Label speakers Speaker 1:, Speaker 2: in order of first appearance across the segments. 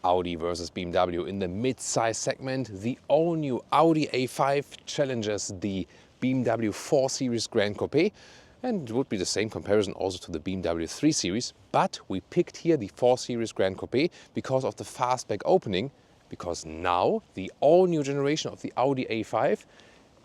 Speaker 1: Audi versus BMW in the mid-size segment. The all-new Audi A5 challenges the BMW 4 Series Gran Coupé, and it would be the same comparison also to the BMW 3 Series, but we picked here the 4 Series Gran Coupé because of the fastback opening, because now the all-new generation of the Audi A5,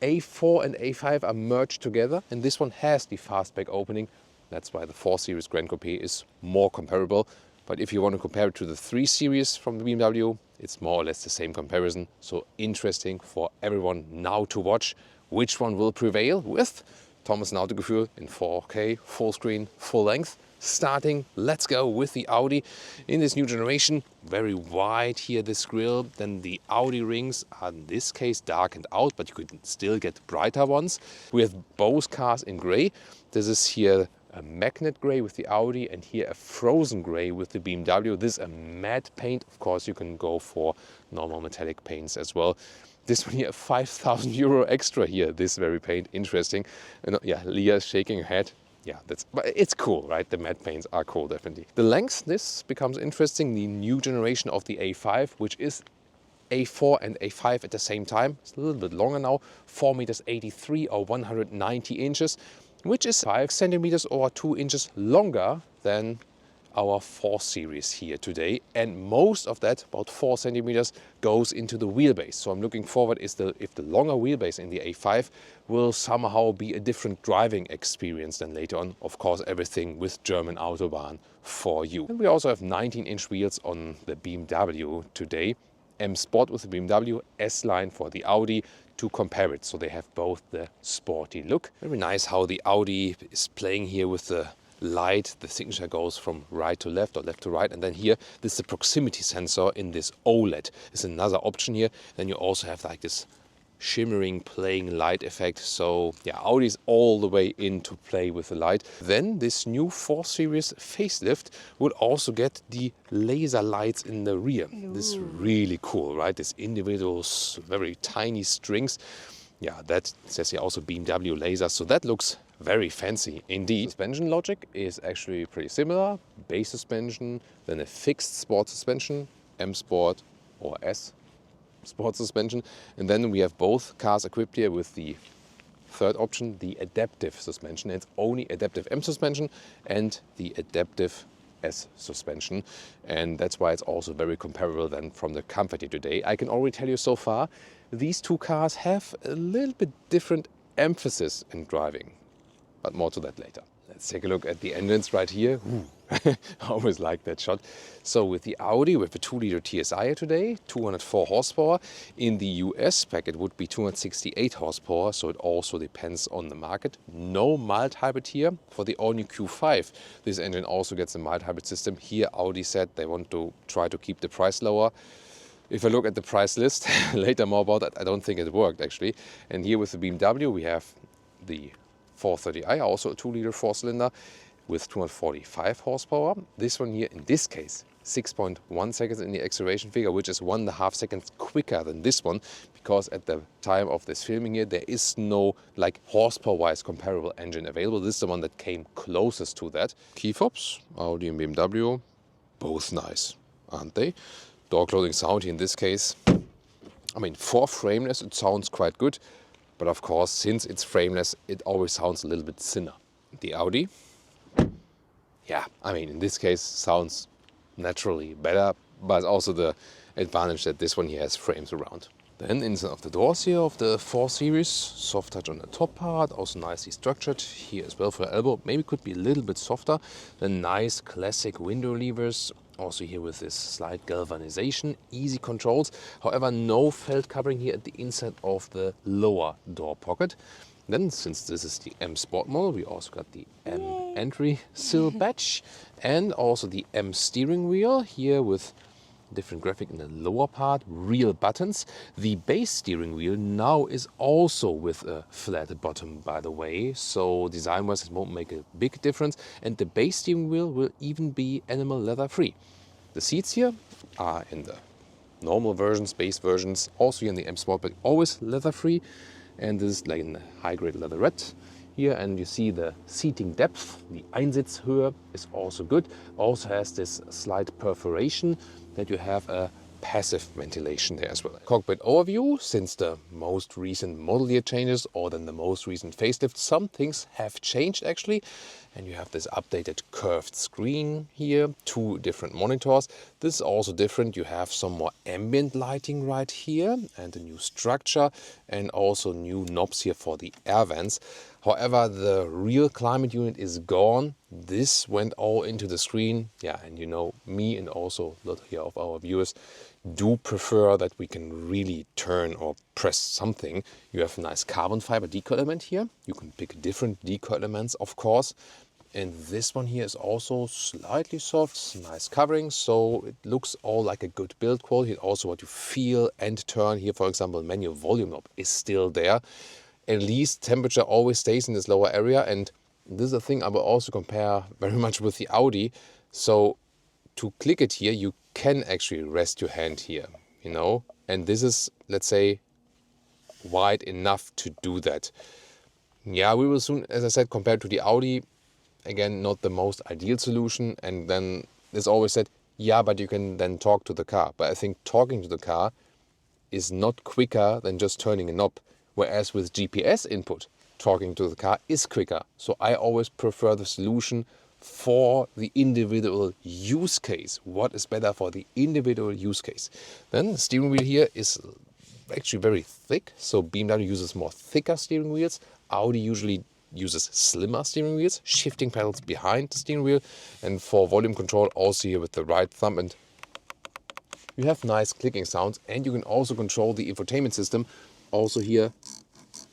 Speaker 1: A4 and A5 are merged together, and this one has the fastback opening. That's why the 4 Series Gran Coupé is more comparable. But if you want to compare it to the 3 Series from the BMW, it's more or less the same comparison. So interesting for everyone now to watch which one will prevail with Thomas Autogefühl in 4K, full screen, full length. Starting, let's go with the Audi in this new generation. Very wide here, this grille. Then the Audi rings are in this case darkened out, but you could still get brighter ones. We have both cars in gray. This is here a magnet grey with the Audi, and here a frozen grey with the BMW. This is a matte paint. Of course, you can go for normal metallic paints as well. This one here, 5,000 euro extra here, this very paint, interesting. And yeah, Leah's shaking her head. Yeah, but it's cool, right? The matte paints are cool, definitely. The length, this becomes interesting. The new generation of the A5, which is A4 and A5 at the same time. It's a little bit longer now, 4 meters 83 or 190 inches, which is 5 centimeters or 2 inches longer than our 4 Series here today, and most of that, about 4 centimeters, goes into the wheelbase. So I'm looking forward if the longer wheelbase in the A5 will somehow be a different driving experience than later on. Of course, everything with German Autobahn for you. And we also have 19-inch wheels on the BMW today. M Sport with the BMW, S-Line for the Audi, to compare it. So they have both the sporty look. Very nice how the Audi is playing here with the light. The signature goes from right to left or left to right, and then here this is the proximity sensor in this OLED is another option here. Then you also have like this shimmering playing light effect. So yeah, Audi is all the way in to play with the light. Then this new 4 Series facelift would also get the laser lights in the rear. Ooh. This is really cool, right? This individual very tiny strings. Yeah, that says here also BMW laser, so that looks very fancy indeed. Suspension logic is actually pretty similar. Base suspension, then a fixed sport suspension, M Sport or S Sport suspension. And then we have both cars equipped here with the third option, the adaptive suspension. It's only adaptive M suspension and the adaptive S suspension, and that's why it's also very comparable then from the comfort here today. I can already tell you so far, these two cars have a little bit different emphasis in driving, but more to that later. Let's take a look at the engines right here. I always like that shot. So with the Audi, we have a 2-liter TSI here today, 204 horsepower. In the US spec, it would be 268 horsepower, so it also depends on the market. No mild hybrid here. For the all-new Q5, this engine also gets a mild hybrid system. Here, Audi said they want to try to keep the price lower. If I look at the price list, later more about that, I don't think it worked actually. And here with the BMW, we have the 430i, also a 2-liter 4-cylinder with 245 horsepower. This one here, in this case, 6.1 seconds in the acceleration figure, which is 1.5 seconds quicker than this one, because at the time of this filming here, there is no like horsepower-wise comparable engine available. This is the one that came closest to that. Key fobs, Audi and BMW, both nice, aren't they? Door closing sound here in this case, I mean, for frameless, it sounds quite good. But of course, since it's frameless, it always sounds a little bit thinner. The Audi, yeah, I mean, in this case, sounds naturally better, but also the advantage that this one here has frames around. Then inside of the doors here of the 4 Series, soft touch on the top part, also nicely structured here as well for the elbow. Maybe could be a little bit softer. Then nice classic window levers. Also here with this slight galvanization, easy controls. However, no felt covering here at the inside of the lower door pocket. Then, since this is the M Sport model, we also got the M entry sill badge and also the M steering wheel here with different graphic in the lower part, real buttons. The base steering wheel now is also with a flat bottom, by the way, so design-wise it won't make a big difference, and the base steering wheel will even be animal leather free. The seats here are in the normal versions, base versions, also here in the M Sport, but always leather free, and this is like in the high-grade leatherette here, and you see the seating depth. The Einsitzhöhe is also good, also has this slight perforation that you have a passive ventilation there as well. Cockpit overview, since the most recent model year changes or then the most recent facelift, some things have changed actually. And you have this updated curved screen here, 2 different monitors. This is also different. You have some more ambient lighting right here and a new structure and also new knobs here for the air vents. However, the real climate unit is gone. This went all into the screen. Yeah, and you know, me and also a lot here of our viewers do prefer that we can really turn or press something. You have a nice carbon fiber deco element here. You can pick different deco elements, of course. And this one here is also slightly soft, nice covering, so it looks all like a good build quality. Also what you feel and turn here, for example, manual volume knob is still there. At least temperature always stays in this lower area, and this is a thing I will also compare very much with the Audi. So to click it here, you can actually rest your hand here, you know, and this is, let's say, wide enough to do that. Yeah, we will soon, as I said, compared to the Audi, again, not the most ideal solution. And then there's always said, yeah, but you can then talk to the car. But I think talking to the car is not quicker than just turning a knob. Whereas with GPS input, talking to the car is quicker. So I always prefer the solution for the individual use case. What is better for the individual use case? Then the steering wheel here is actually very thick. So BMW uses more thicker steering wheels. Audi usually uses slimmer steering wheels, shifting pedals behind the steering wheel, and for volume control also here with the right thumb, and you have nice clicking sounds, and you can also control the infotainment system also here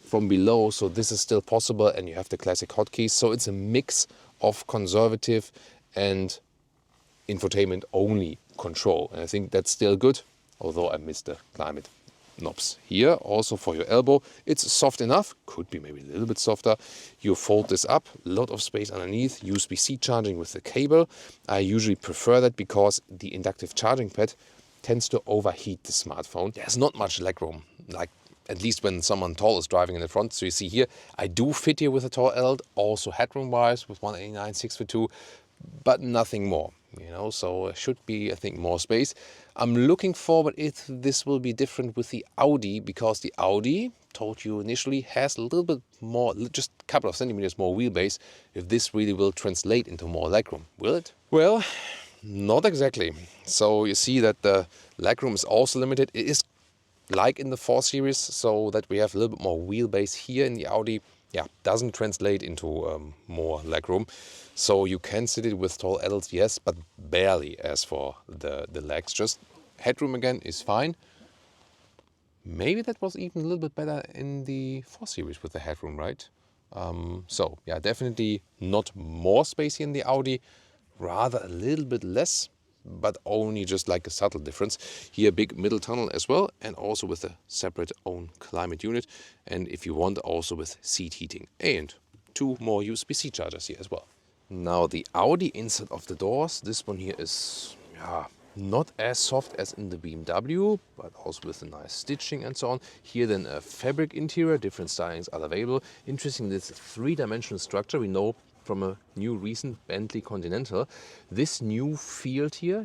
Speaker 1: from below. So this is still possible, and you have the classic hotkeys. So it's a mix of conservative and infotainment only control, and I think that's still good, although I miss the climate knobs. Here also for your elbow, it's soft enough, could be maybe a little bit softer. You fold this up, a lot of space underneath, USB-C charging with the cable. I usually prefer that because the inductive charging pad tends to overheat the smartphone. There's not much legroom, like at least when someone tall is driving in the front. So you see here, I do fit here with a tall adult, also headroom wise with 189, 6'2", but nothing more, you know, so it should be, I think, more space. I'm looking forward if this will be different with the Audi, because the Audi, told you initially, has a little bit more, just a couple of centimeters more wheelbase. If this really will translate into more legroom, will it? Well, not exactly. So you see that the legroom is also limited. It is like in the 4 Series, so that we have a little bit more wheelbase here in the Audi. Yeah, doesn't translate into more legroom. So you can sit it with tall adults, yes, but barely as for the legs. Just headroom again is fine. Maybe that was even a little bit better in the 4 Series with the headroom, right? So yeah, definitely not more space here in the Audi, rather a little bit less, but only just like a subtle difference. Here, big middle tunnel as well, and also with a separate own climate unit. And if you want, also with seat heating, and 2 more USB-C chargers here as well. Now the Audi inside of the doors, this one here is not as soft as in the BMW, but also with a nice stitching and so on. Here then a fabric interior, different stylings are available. Interesting, this 3-dimensional structure we know from a new recent Bentley Continental. This new field here,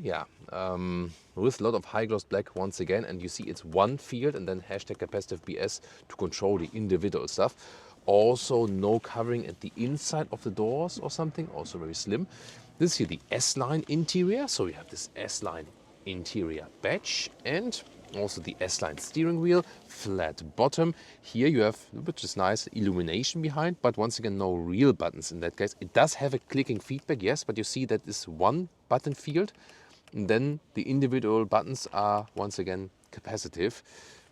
Speaker 1: with a lot of high gloss black once again, and you see it's one field and then hashtag capacitive BS to control the individual stuff. Also no covering at the inside of the doors or something, also very slim. This is here the S-Line interior, so we have this S-Line interior badge, and also the S-Line steering wheel, flat bottom. Here you have, which is nice, illumination behind, but once again no real buttons in that case. It does have a clicking feedback, yes, but you see that is one button field, and then the individual buttons are once again capacitive.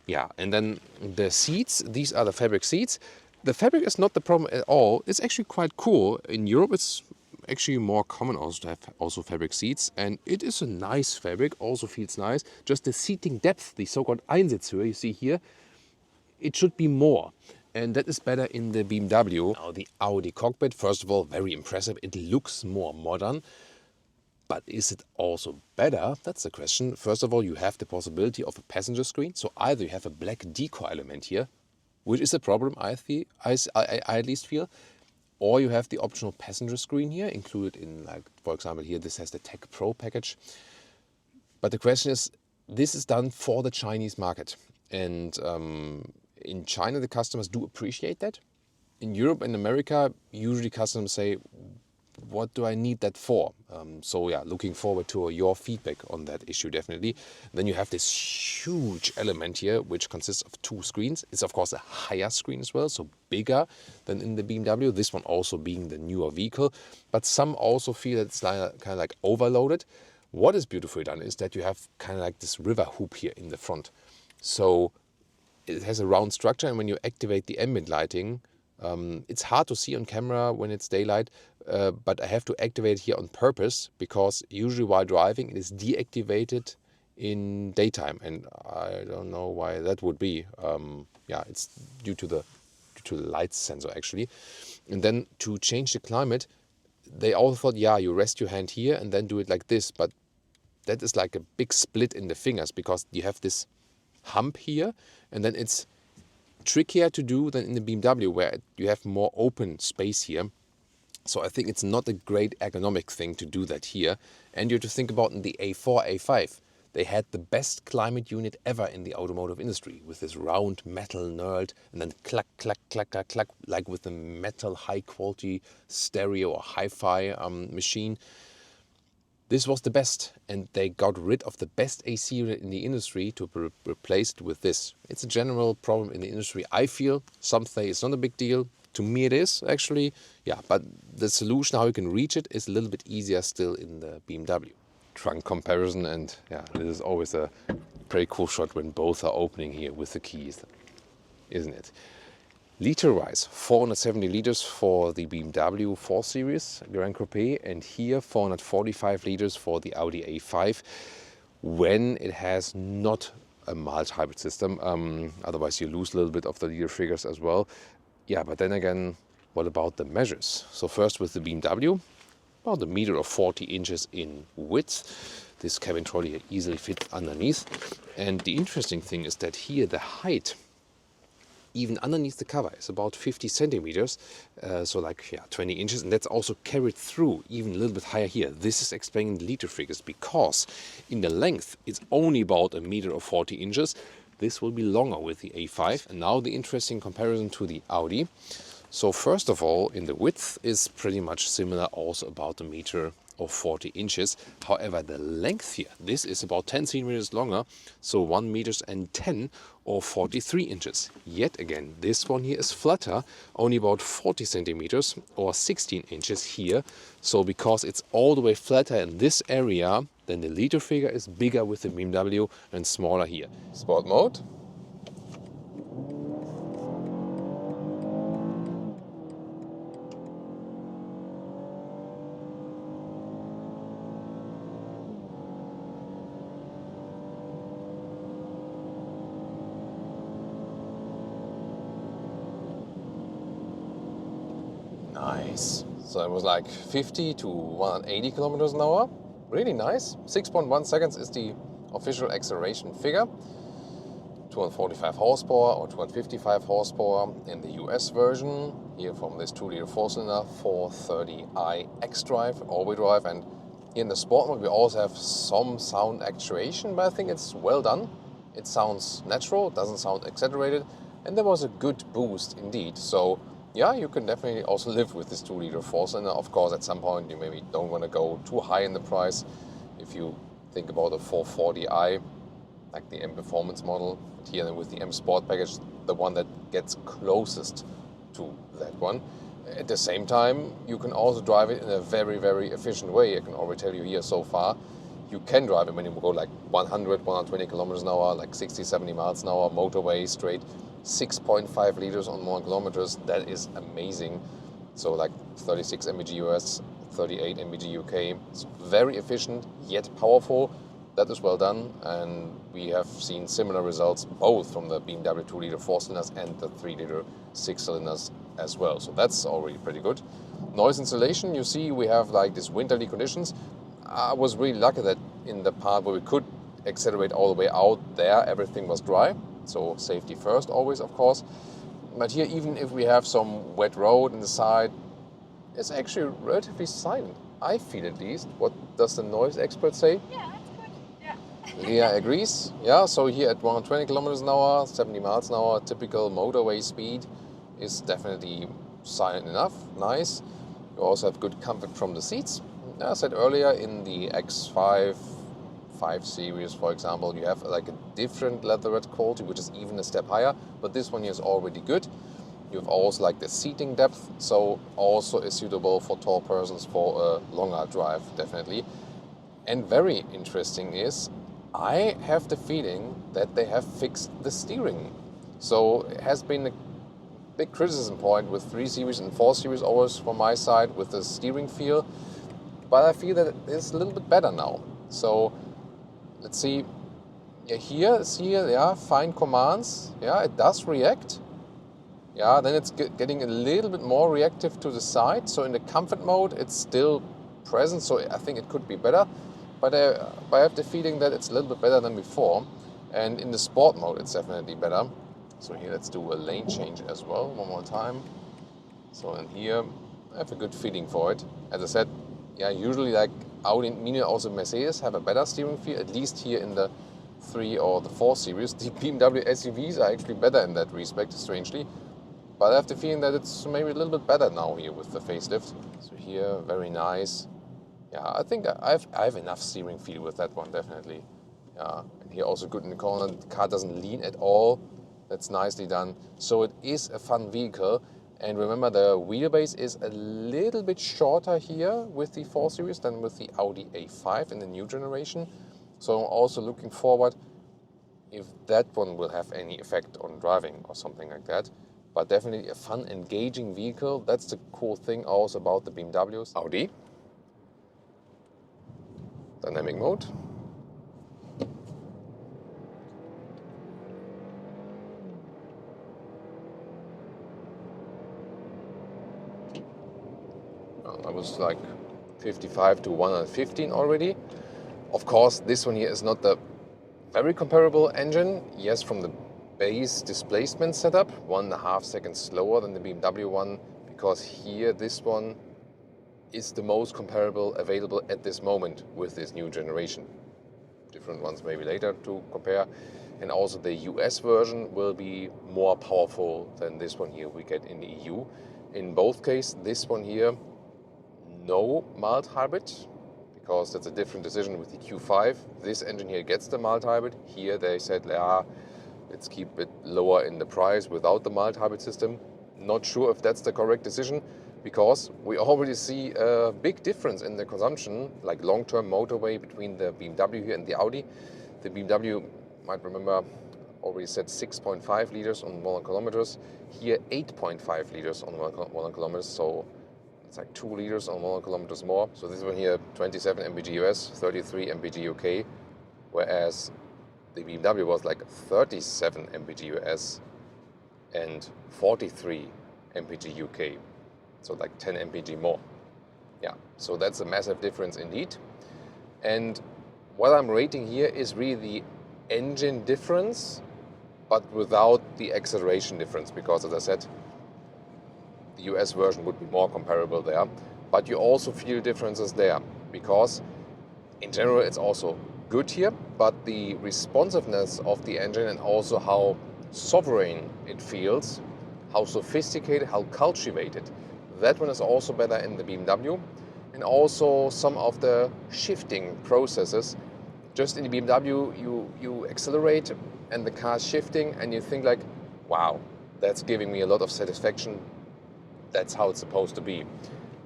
Speaker 1: Yeah, and then the seats, these are the fabric seats. The fabric is not the problem at all. It's actually quite cool. In Europe it's actually more common also to have also fabric seats, and it is a nice fabric, also feels nice. Just the seating depth, the so-called Einsitzhöhe you see here, it should be more, and that is better in the BMW. Now the Audi cockpit, first of all, very impressive. It looks more modern, but is it also better? That's the question. First of all, you have the possibility of a passenger screen, so either you have a black deco element here, which is a problem I at least feel, or you have the optional passenger screen here included in, like, for example, here this has the Tech Pro package. But the question is, this is done for the Chinese market. And in China, the customers do appreciate that. In Europe and America, usually customers say, what do I need that for? So yeah, looking forward to your feedback on that issue, definitely. Then you have this huge element here, which consists of 2 screens. It's of course a higher screen as well, so bigger than in the BMW. This one also being the newer vehicle. But some also feel that it's kind of like overloaded. What is beautifully done is that you have kind of like this river hoop here in the front. So it has a round structure, and when you activate the ambient lighting, it's hard to see on camera when it's daylight, but I have to activate it here on purpose, because usually while driving it is deactivated in daytime, and I don't know why that would be. Yeah, it's due to the light sensor actually. And then to change the climate, they all thought, yeah, you rest your hand here and then do it like this, but that is like a big split in the fingers, because you have this hump here, and then it's trickier to do than in the BMW, where you have more open space here. So I think it's not a great ergonomic thing to do that here. And you have to think about in the A4, A5, they had the best climate unit ever in the automotive industry, with this round metal knurled and then clack, clack, clack, clack, clack, like with a metal high quality stereo or hi-fi machine. This was the best, and they got rid of the best AC unit in the industry to be replaced with this. It's a general problem in the industry. I feel some say it's not a big deal. To me it is, actually. Yeah, but the solution, how you can reach it, is a little bit easier still in the BMW. Trunk comparison, and yeah, this is always a pretty cool shot when both are opening here with the keys, isn't it? Liter-wise, 470 liters for the BMW 4 Series Gran Coupé, and here 445 liters for the Audi A5, when it has not a mild hybrid system. Otherwise you lose a little bit of the liter figures as well. Yeah, but then again, what about the measures? So first with the BMW, about 1.40 meters in width. This cabin trolley easily fits underneath. And the interesting thing is that here the height, even underneath the cover, is about 50 centimeters, so like 20 inches, and that's also carried through even a little bit higher here. This is explaining the liter figures, because in the length it's only about 1.40 meters. This will be longer with the A5. And now the interesting comparison to the Audi. So first of all, in the width is pretty much similar, also about 1.40 meters. However, the length here, this is about 10 centimeters longer, so 1.10 meters or 43 inches. Yet again, this one here is flatter, only about 40 centimeters or 16 inches here. So because it's all the way flatter in this area, then the liter figure is bigger with the BMW and smaller here. Sport mode. Nice. So it was like 50 to 180 kilometers an hour. Really nice. 6.1 seconds is the official acceleration figure. 245 horsepower or 255 horsepower in the US version. Here from this 2-liter 4-cylinder 430i xDrive, all-wheel drive. And here in the sport mode we also have some sound actuation, but I think it's well done. It sounds natural, doesn't sound exaggerated, and there was a good boost indeed. So yeah, you can definitely also live with this 2-liter 4-cylinder. Of course, at some point you maybe don't want to go too high in the price. If you think about a 440i, like the M Performance model, here with the M Sport package, the one that gets closest to that one. At the same time, you can also drive it in a very, very efficient way. I can already tell you here so far, you can drive it when you go like 100, 120 kilometers an hour, like 60, 70 miles an hour, motorway straight, 6.5 liters on 1 kilometers. That is amazing. So like 36 mpg US, 38 mpg UK. It's very efficient, yet powerful. That is well done, and we have seen similar results both from the BMW 2-liter 4-cylinders and the 3-liter 6-cylinders as well. So that's already pretty good. Noise insulation, you see we have like these winterly conditions. I was really lucky that in the part where we could accelerate all the way out there, everything was dry. So safety first always, of course. But here, even if we have some wet road in the side, it's actually relatively silent. I feel at least. What does the noise expert say?
Speaker 2: Yeah, that's good. Yeah.
Speaker 1: Leah agrees. Yeah, so here at 120 kilometers an hour, 70 miles an hour, typical motorway speed is definitely silent enough, nice. You also have good comfort from the seats. As I said earlier, in the X5 5 Series, for example, you have like a different leatherette quality, which is even a step higher, but this one here is already good. You have also like the seating depth, so also is suitable for tall persons for a longer drive, definitely. And very interesting is, I have the feeling that they have fixed the steering. So it has been a big criticism point with 3 Series and 4 Series always from my side with the steering feel, but I feel that it is a little bit better now. So let's see. Yeah, here, fine commands. Yeah, it does react. Yeah, then it's getting a little bit more reactive to the side. So in the comfort mode, it's still present. So I think it could be better. But I have the feeling that it's a little bit better than before. And in the sport mode, it's definitely better. So here, let's do a lane change as well, one more time. So in here, I have a good feeling for it. As I said, yeah, usually like Audi, Mini, also Mercedes have a better steering feel, at least here in the 3 or the 4 Series. The BMW SUVs are actually better in that respect, strangely. But I have the feeling that it's maybe a little bit better now here with the facelift. So here, very nice. Yeah, I think I have enough steering feel with that one, definitely. Yeah, and here also good in the corner. The car doesn't lean at all. That's nicely done. So it is a fun vehicle. And remember, the wheelbase is a little bit shorter here with the 4 Series than with the Audi A5 in the new generation. So I'm also looking forward if that one will have any effect on driving or something like that. But definitely a fun, engaging vehicle. That's the cool thing also about the BMWs. Audi. Dynamic mode. Well, I was like 55 to 115 already. Of course, this one here is not the very comparable engine. Yes, from the base displacement setup, 1.5 seconds slower than the BMW one, because here this one is the most comparable available at this moment with this new generation. Different ones maybe later to compare. And also the US version will be more powerful than this one here we get in the EU. In both cases, this one here, no mild hybrid, because that's a different decision with the Q5. This engine here gets the mild hybrid. Here they said, let's keep it lower in the price without the mild hybrid system. Not sure if that's the correct decision, because we already see a big difference in the consumption, like long-term motorway between the BMW here and the Audi. The BMW, might remember, already said 6.5 liters on 100 kilometers. Here 8.5 liters on 100 kilometers, so it's like 2 liters on 100 kilometers more. So this one here, 27 mpg US, 33 mpg UK, whereas the BMW was like 37 mpg US and 43 mpg UK. So like 10 mpg more. Yeah, so that's a massive difference indeed. And what I'm rating here is really the engine difference, but without the acceleration difference, because as I said, the US version would be more comparable there. But you also feel differences there, because in general it's also good here, but the responsiveness of the engine and also how sovereign it feels, how sophisticated, how cultivated, that one is also better in the BMW. And also some of the shifting processes. Just in the BMW, you accelerate and the car's shifting and you think like, wow, that's giving me a lot of satisfaction. That's how it's supposed to be.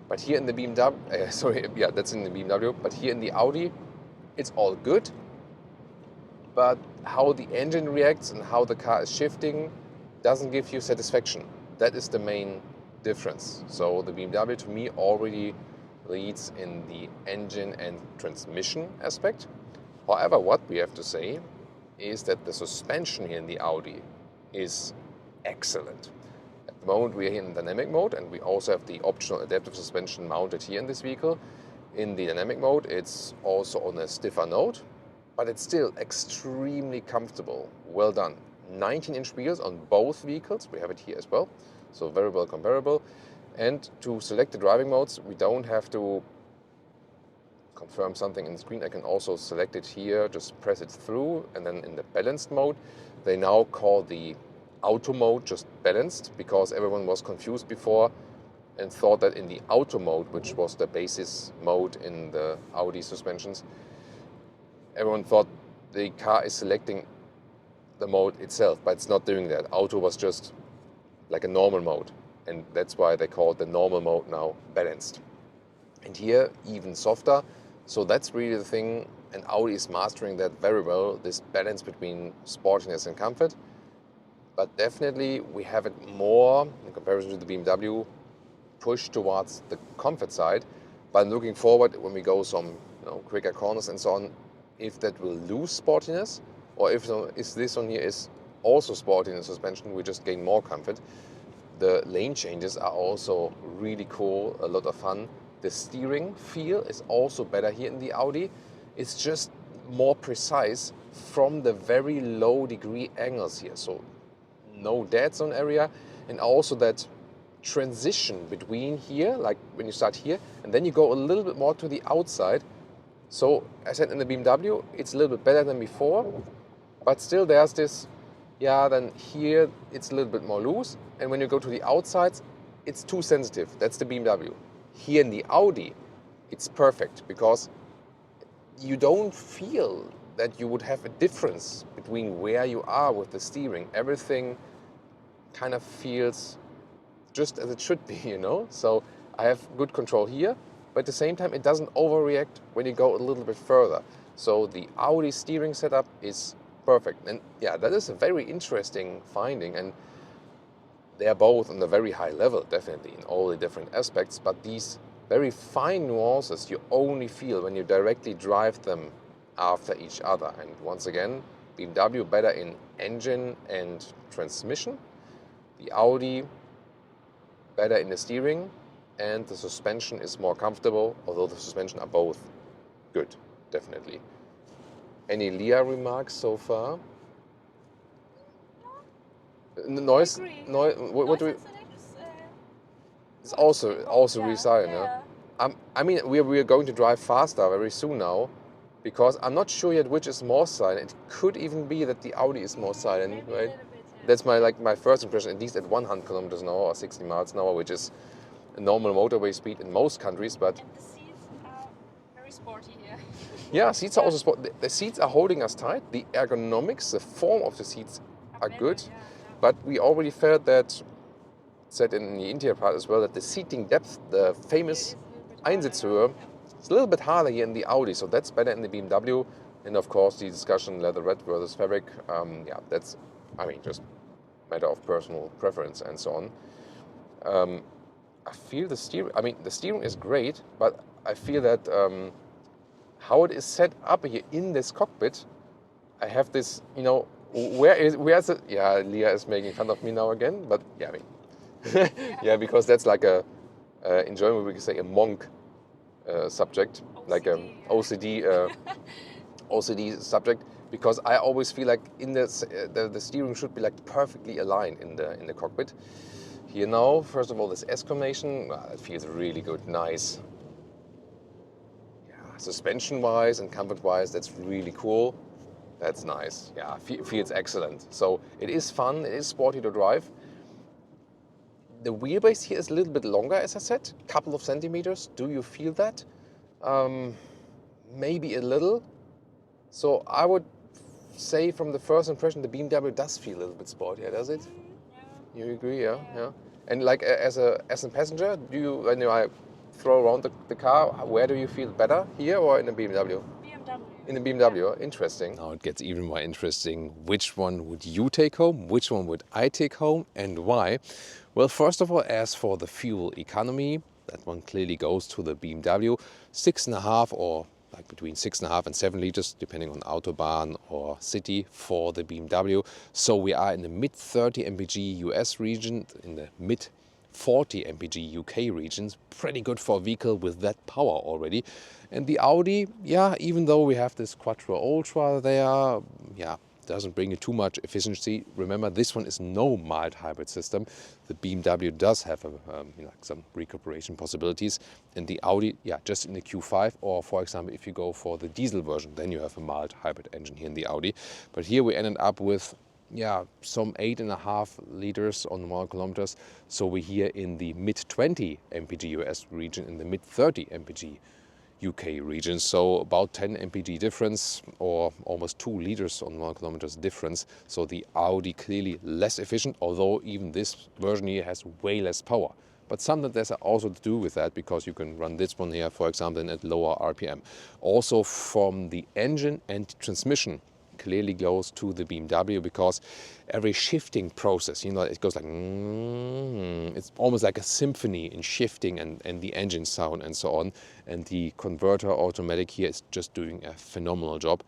Speaker 1: But here in the BMW, that's in the BMW, but here in the Audi, it's all good. But how the engine reacts and how the car is shifting doesn't give you satisfaction. That is the main difference. So the BMW to me already leads in the engine and transmission aspect. However, what we have to say is that the suspension here in the Audi is excellent. At the moment we are in dynamic mode, and we also have the optional adaptive suspension mounted here in this vehicle. In the dynamic mode it's also on a stiffer note, but it's still extremely comfortable. Well done. 19-inch wheels on both vehicles, we have it here as well, so very well comparable. And to select the driving modes, we don't have to confirm something in the screen, I can also select it here, just press it through, and then in the balanced mode, they now call the auto mode just balanced, because everyone was confused before and thought that in the auto mode, which was the basis mode in the Audi suspensions, everyone thought the car is selecting the mode itself, but it's not doing that. Auto was just like a normal mode, and that's why they call the normal mode now balanced. And here, even softer. So that's really the thing, and Audi is mastering that very well, this balance between sportiness and comfort. But definitely we have it more, in comparison to the BMW, pushed towards the comfort side. But looking forward, when we go some quicker corners and so on, if that will lose sportiness, or if this one here is also sporty in the suspension, we just gain more comfort. The lane changes are also really cool, a lot of fun. The steering feel is also better here in the Audi. It's just more precise from the very low degree angles here. So no dead zone area, and also that transition between here, like when you start here, and then you go a little bit more to the outside. So as I said, in the BMW, it's a little bit better than before, but still there's this, then here it's a little bit more loose, and when you go to the outsides, it's too sensitive. That's the BMW. Here in the Audi, it's perfect, because you don't feel that you would have a difference between where you are with the steering. Everything kind of feels just as it should be, So I have good control here, but at the same time, it doesn't overreact when you go a little bit further. So the Audi steering setup is perfect. And that is a very interesting finding. And they are both on a very high level, definitely, in all the different aspects. But these very fine nuances you only feel when you directly drive them after each other. And once again, BMW better in engine and transmission. The Audi better in the steering, and the suspension is more comfortable, although the suspension are both good, definitely. Any Leah remarks so far? Noise? What do we? It's also really silent. I mean, we are going to drive faster very soon now, because I'm not sure yet which is more silent. It could even be that the Audi is more silent, right? That's my first impression, at least at 100 kilometers an hour or 60 miles an hour, which is a normal motorway speed in most countries. But
Speaker 2: and the seats are very sporty here.
Speaker 1: Yeah, seats are also sporty. The seats are holding us tight. The ergonomics, the form of the seats are good. But we already felt that, said in the interior part as well, that the seating depth, the famous Einsitzhöhe, it's a little bit harder here in the Audi. So that's better in the BMW. And of course, the discussion leatherette versus fabric, that's, just matter of personal preference and so on. I feel the steering, the steering is great, but I feel that how it is set up here in this cockpit, I have this, where's it? Yeah, Leah is making fun of me now again, but because that's like in German we can say a monk subject, OCD, like OCD, OCD subject. Because I always feel like in the steering should be like perfectly aligned in the cockpit. Here now, first of all, this S combination, it feels really good, nice. Suspension-wise and comfort-wise, that's really cool. That's nice. Feels excellent. So it is fun, it is sporty to drive. The wheelbase here is a little bit longer, as I said, a couple of centimeters. Do you feel that? Maybe a little. So I would say from the first impression, the BMW does feel a little bit sportier, does it? Yeah. You agree, yeah? And like as a passenger, when I throw around the car, where do you feel better, here or in the BMW?
Speaker 2: BMW.
Speaker 1: In the BMW, interesting. Now it gets even more interesting. Which one would you take home? Which one would I take home, and why? Well, first of all, as for the fuel economy, that one clearly goes to the BMW. 6.5 or like between 6.5 and 7 liters, depending on Autobahn or city, for the BMW. So we are in the mid 30 mpg US region, in the mid 40 mpg UK regions. Pretty good for a vehicle with that power already. And the Audi, even though we have this Quattro Ultra there, doesn't bring you too much efficiency. Remember, this one is no mild hybrid system. The BMW does have some recuperation possibilities. And the Audi, just in the Q5, or for example, if you go for the diesel version, then you have a mild hybrid engine here in the Audi. But here we ended up with some 8.5 liters on 1 kilometers. So we're here in the mid 20 mpg US region, in the mid 30 mpg UK region. So about 10 mpg difference, or almost 2 liters on 1 kilometers difference. So the Audi clearly less efficient, although even this version here has way less power. But something that's also to do with that, because you can run this one here, for example, at lower RPM. Also from the engine and transmission, clearly goes to the BMW, because every shifting process, it goes like, it's almost like a symphony in shifting and the engine sound and so on. And the converter automatic here is just doing a phenomenal job.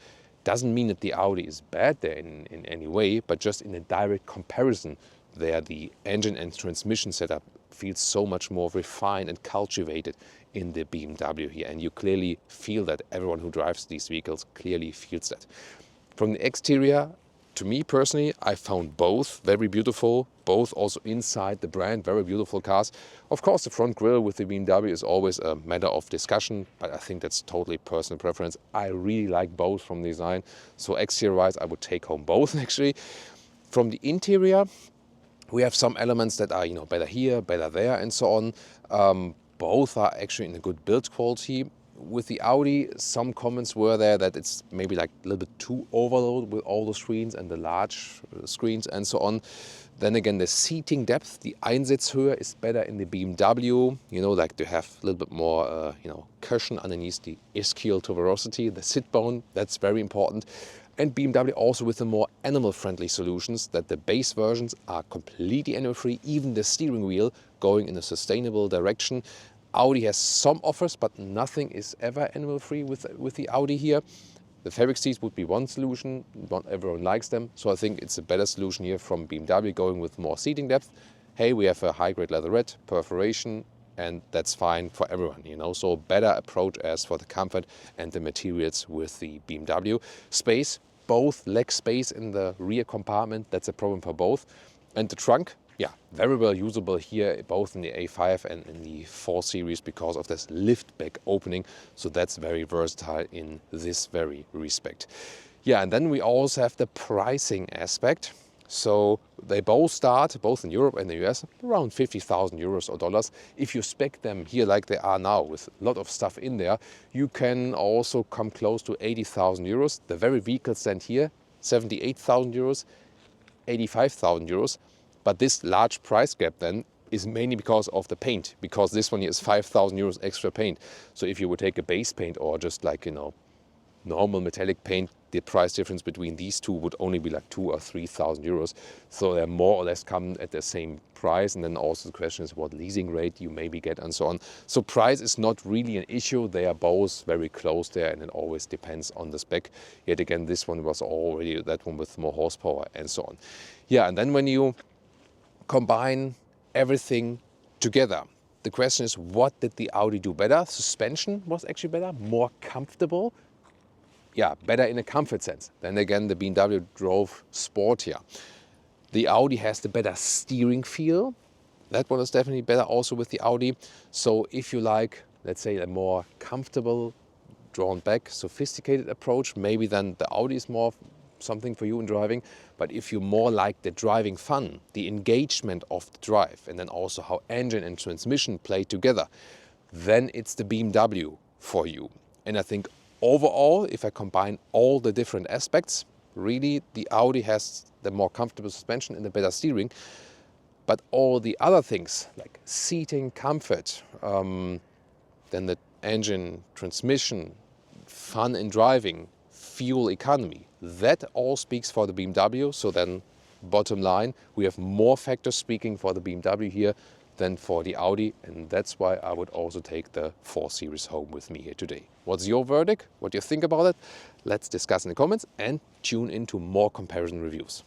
Speaker 1: Doesn't mean that the Audi is bad there in any way, but just in a direct comparison there, the engine and transmission setup feels so much more refined and cultivated in the BMW here. And you clearly feel that. Everyone who drives these vehicles clearly feels that. From the exterior, to me personally, I found both very beautiful, both also inside the brand, very beautiful cars. Of course, the front grille with the BMW is always a matter of discussion, but I think that's totally personal preference. I really like both from design. So exterior-wise, I would take home both actually. From the interior, we have some elements that are, better here, better there, and so on. Both are actually in a good build quality. With the Audi, some comments were there that it's maybe like a little bit too overloaded with all the screens and the large screens and so on. Then again, the seating depth, the Einsitzhöhe is better in the BMW. Like to have a little bit more, cushion underneath the ischial tuberosity, the sit bone. That's very important. And BMW also with the more animal-friendly solutions, that the base versions are completely animal-free, even the steering wheel going in a sustainable direction. Audi has some offers, but nothing is ever animal-free with the Audi here. The fabric seats would be one solution. Not everyone likes them. So I think it's a better solution here from BMW, going with more seating depth. Hey, we have a high-grade leatherette, perforation, and that's fine for everyone, So better approach as for the comfort and the materials with the BMW. Space, both leg space in the rear compartment. That's a problem for both. And the trunk, very well usable here, both in the A5 and in the 4 Series, because of this lift back opening. So that's very versatile in this very respect. And then we also have the pricing aspect. So they both start, both in Europe and the US, around 50,000 euros or dollars. If you spec them here like they are now, with a lot of stuff in there, you can also come close to 80,000 euros. The very vehicle stand here, 78,000 euros, 85,000 euros. But this large price gap then is mainly because of the paint, because this one here is 5,000 euros extra paint. So if you would take a base paint or just like, normal metallic paint, the price difference between these two would only be like 2,000 or 3,000 euros. So they more or less come at the same price. And then also the question is what leasing rate you maybe get and so on. So price is not really an issue. They are both very close there, and it always depends on the spec. Yet again, this one was already that one with more horsepower and so on. And then when you combine everything together, the question is, what did the Audi do better? Suspension was actually better, more comfortable. Better in a comfort sense. Then again, the BMW drove sportier. The Audi has the better steering feel. That one is definitely better also with the Audi. So if you like, let's say, a more comfortable, drawn back, sophisticated approach, maybe then the Audi is more something for you in driving. But if you more like the driving fun, the engagement of the drive, and then also how engine and transmission play together, then it's the BMW for you. And I think overall, if I combine all the different aspects, really the Audi has the more comfortable suspension and the better steering. But all the other things like seating, comfort, then the engine, transmission, fun in driving, fuel economy, that all speaks for the BMW. So then bottom line, we have more factors speaking for the BMW here than for the Audi, and that's why I would also take the 4 Series home with me here today. What's your verdict? What do you think about it? Let's discuss in the comments and tune into more comparison reviews.